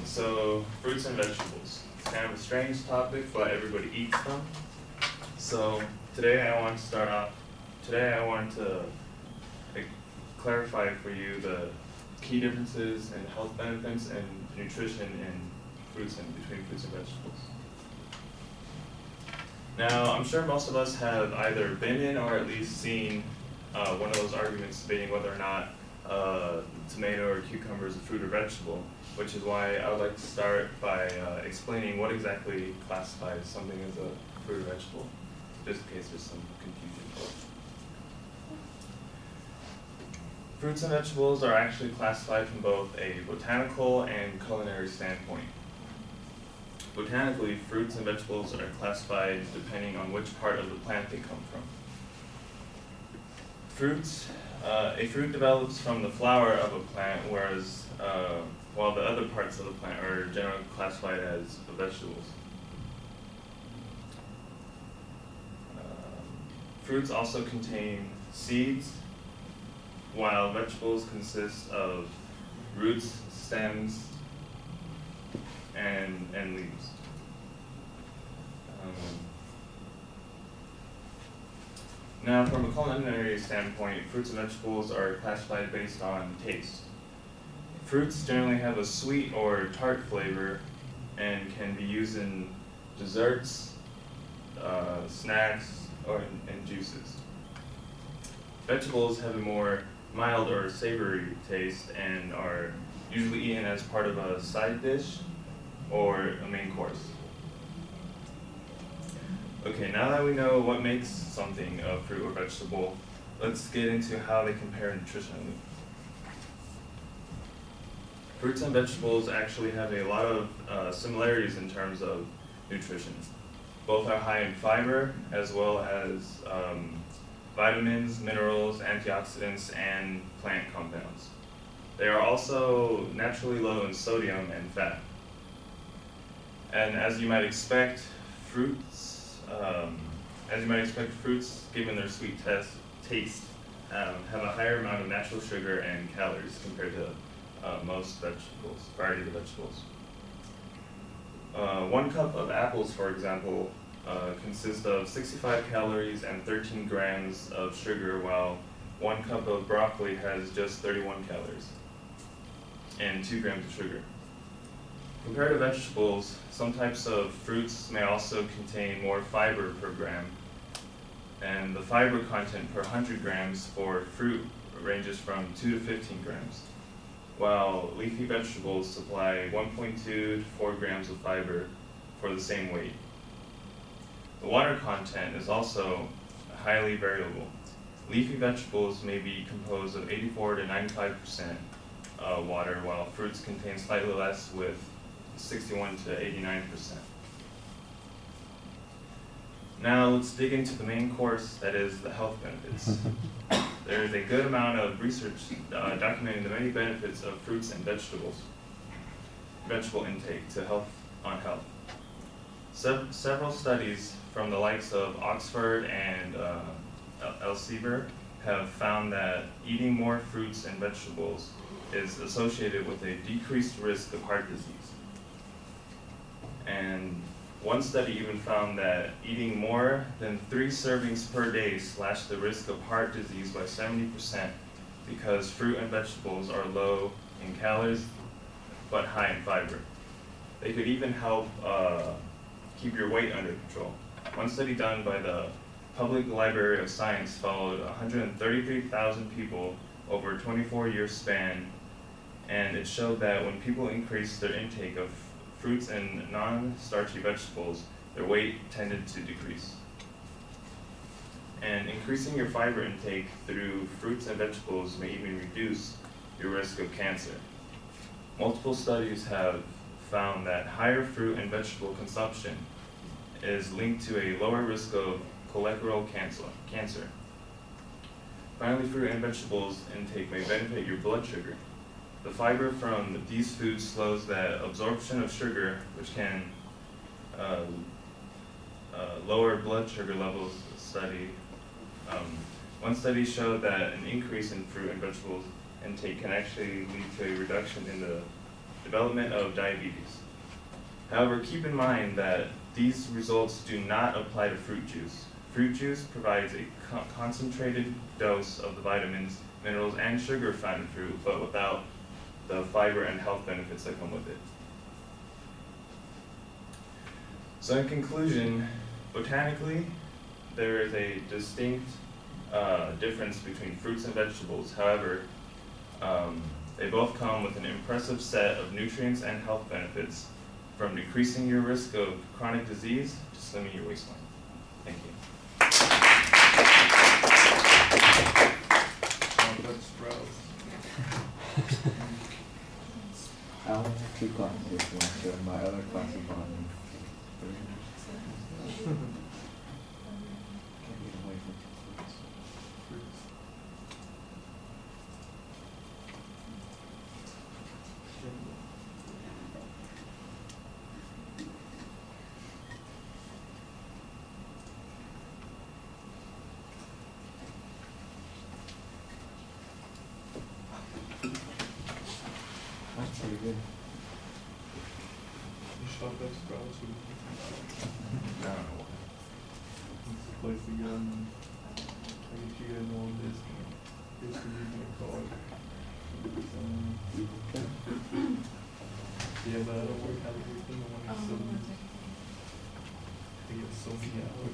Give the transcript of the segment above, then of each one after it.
So fruits and vegetables. It's kind of a strange topic, but everybody eats them. So today I want to start off. Today I want to clarify for you the key differences and health benefits and nutrition in fruits and between fruits and vegetables. Now, I'm sure most of us have either been in or at least seen one of those arguments debating whether or not tomato or cucumber is a fruit or vegetable, which is why I would like to start by explaining what exactly classifies something as a fruit or vegetable, just in case there's some confusion. Fruits and vegetables are actually classified from both a botanical and culinary standpoint. Botanically, fruits and vegetables are classified depending on which part of the plant they come from. A fruit develops from the flower of a plant, whereas while the other parts of the plant are generally classified as vegetables. Fruits also contain seeds, while vegetables consist of roots, stems, and leaves. Now, from a culinary standpoint, fruits and vegetables are classified based on taste. Fruits generally have a sweet or tart flavor and can be used in desserts, snacks, or in juices. Vegetables have a more mild or savory taste and are usually eaten as part of a side dish or a main course. Okay, now that we know what makes something a fruit or vegetable, let's get into how they compare nutritionally. Fruits and vegetables actually have a lot of similarities in terms of nutrition. Both are high in fiber, as well as vitamins, minerals, antioxidants, and plant compounds. They are also naturally low in sodium and fat. And as you might expect, fruits, given their sweet taste, have a higher amount of natural sugar and calories compared to most variety of vegetables. 1 cup of apples, for example, consists of 65 calories and 13 grams of sugar, while 1 cup of broccoli has just 31 calories and 2 grams of sugar. Compared to vegetables, some types of fruits may also contain more fiber per gram, and the fiber content per 100 grams for fruit ranges from 2 to 15 grams, while leafy vegetables supply 1.2 to 4 grams of fiber for the same weight. The water content is also highly variable. Leafy vegetables may be composed of 84 to 95% water, while fruits contain slightly less with 61 to 89%. Now let's dig into the main course, that is the health benefits. There is a good amount of research documenting the many benefits of fruits and vegetable intake to health. Several studies from the likes of Oxford and Elsevier have found that eating more fruits and vegetables is associated with a decreased risk of heart disease. And one study even found that eating more than 3 servings per day slashed the risk of heart disease by 70% because fruit and vegetables are low in calories but high in fiber. They could even help keep your weight under control. One study done by the Public Library of Science followed 133,000 people over a 24-year span, and it showed that when people increased their intake of fruits and non-starchy vegetables, their weight tended to decrease. And increasing your fiber intake through fruits and vegetables may even reduce your risk of cancer. Multiple studies have found that higher fruit and vegetable consumption is linked to a lower risk of colorectal cancer. Finally, fruit and vegetables intake may benefit your blood sugar. The fiber from these foods slows the absorption of sugar, which can lower blood sugar levels. One study showed that an increase in fruit and vegetables intake can actually lead to a reduction in the development of diabetes. However, keep in mind that these results do not apply to fruit juice. Fruit juice provides a concentrated dose of the vitamins, minerals, and sugar found in fruit, but without the fiber and health benefits that come with it. So in conclusion, botanically, there is a distinct difference between fruits and vegetables. However, they both come with an impressive set of nutrients and health benefits, from decreasing your risk of chronic disease to slimming your waistline. Thank you. I only have 2 classes, so my other class is on 3. Can't get away from fruits. That's pretty good. You shot that sprouts with I don't know. place the gun. I guess you guys know what this is using a card. Yeah, but I don't work out everything. I want to still use. I get so many hours.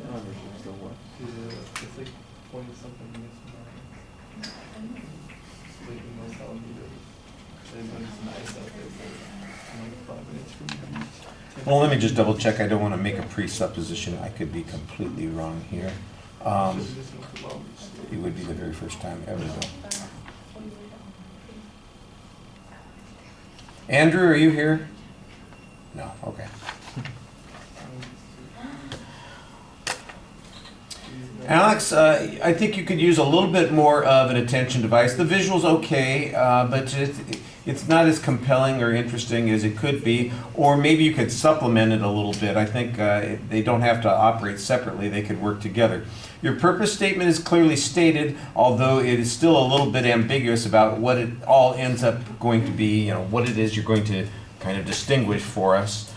Everything still works. Yeah, it's like 20 something minutes from now. Like in North Alameda. But it's nice out there for like 5 minutes from the beach. Well, let me just double check. I don't want to make a presupposition. I could be completely wrong here. It would be the very first time ever, though. Andrew, are you here? No, okay. Alex, I think you could use a little bit more of an attention device. The visual's okay, but it's not as compelling or interesting as it could be, or maybe you could supplement it a little bit. I think they don't have to operate separately, they could work together. Your purpose statement is clearly stated, although it is still a little bit ambiguous about what it all ends up going to be, what it is you're going to kind of distinguish for us.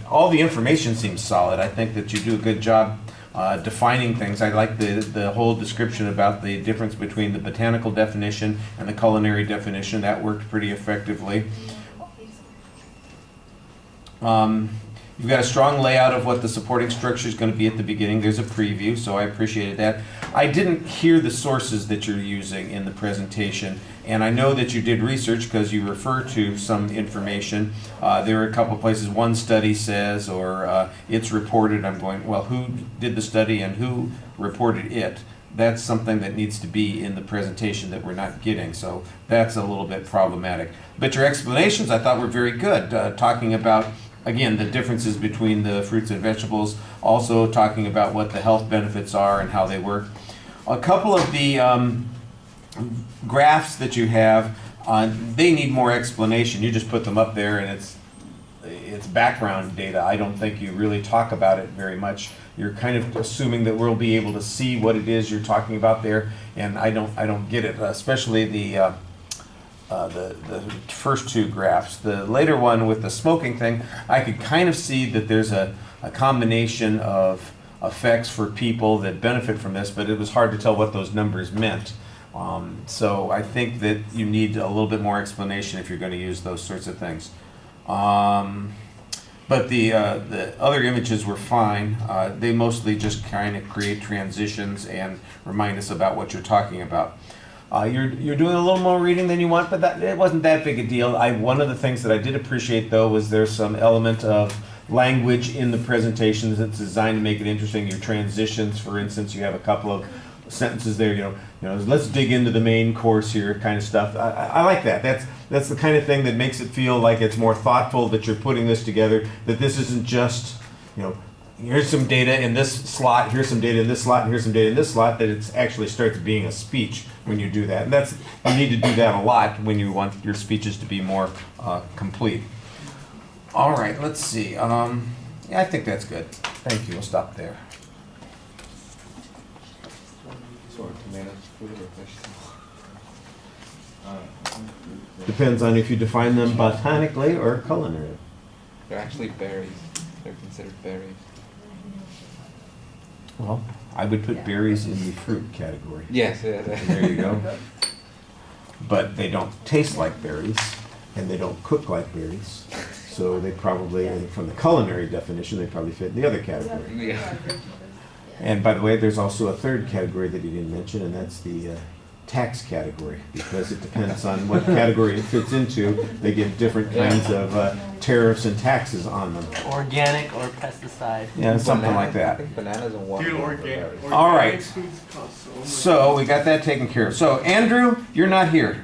All the information seems solid. I think that you do a good job defining things. I like the whole description about the difference between the botanical definition and the culinary definition. That worked pretty effectively. You've got a strong layout of what the supporting structure is going to be at the beginning. There's a preview, so I appreciated that. I didn't hear the sources that you're using in the presentation, and I know that you did research because you refer to some information. There are a couple places, one study says, or it's reported. I'm going, well, who did the study and who reported it? That's something that needs to be in the presentation that we're not getting, so that's a little bit problematic. But your explanations I thought were very good, talking about, again, the differences between the fruits and vegetables, also talking about what the health benefits are and how they work. A couple of the graphs that you have, they need more explanation. You just put them up there and it's background data. I don't think you really talk about it very much. You're kind of assuming that we'll be able to see what it is you're talking about there, and I don't get it, especially the first 2 graphs. The later one with the smoking thing, I could kind of see that there's a combination of effects for people that benefit from this, but it was hard to tell what those numbers meant. So I think that you need a little bit more explanation if you're going to use those sorts of things. But the other images were fine. They mostly just kind of create transitions and remind us about what you're talking about. You're doing a little more reading than you want, but it wasn't that big a deal. One of the things that I did appreciate, though, was there's some element of language in the presentations that's designed to make it interesting. Your transitions, for instance, you have a couple of sentences there, let's dig into the main course here kind of stuff. I like that. That's the kind of thing that makes it feel like it's more thoughtful, that you're putting this together, that this isn't just, here's some data in this slot, here's some data in this slot, and here's some data in this slot, that it actually starts being a speech when you do that. And you need to do that a lot when you want your speeches to be more complete. All right, let's see. Yeah, I think that's good. Thank you. We'll stop there. Sort of tomatoes, fruit or vegetable. Fruit. Depends on if you define them botanically or culinary. They're actually berries. They're considered berries. Well, I would put berries in the fruit category. Yes. There you go. But they don't taste like berries, and they don't cook like berries. So they probably, from the culinary definition, they probably fit in the other category. Yeah. And by the way, there's also a third category that he didn't mention, and that's the tax category, because it depends on what category it fits into. They get different kinds of tariffs and taxes on them. Organic or pesticide. Yeah, something like I that. think bananas and water. Dude, All right. foods cost so much. So we got that taken care of. So Andrew, you're not here.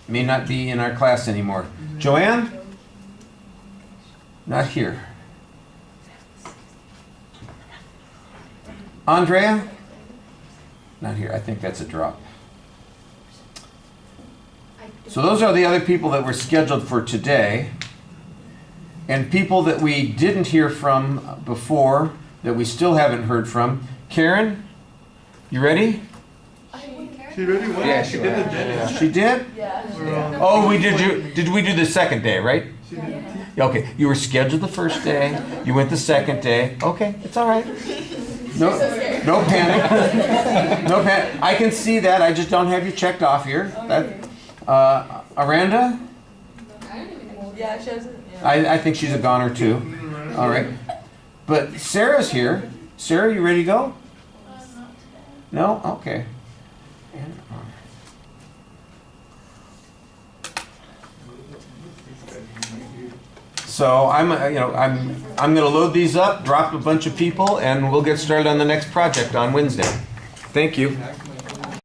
May not be in our class anymore. Joanne? Not here. Andrea? Not here. I think that's a drop. So those are the other people that were scheduled for today. And people that we didn't hear from before, that we still haven't heard from. Karen, you ready? She really went. Yeah, she she did the went. dentist. She did? Yeah. Oh, did we do the second day, right? She did. Okay, you were scheduled the first day, you went the second day. Okay, it's all right. No, no panic. No panic. I can see that. I just don't have you checked off here. That, Aranda? Yeah, she hasn't. Yeah. I think she's a goner too. All right. But Sarah's here. Sarah, you ready to go? No? Okay. So I'm going to load these up, drop a bunch of people, and we'll get started on the next project on Wednesday. Thank you.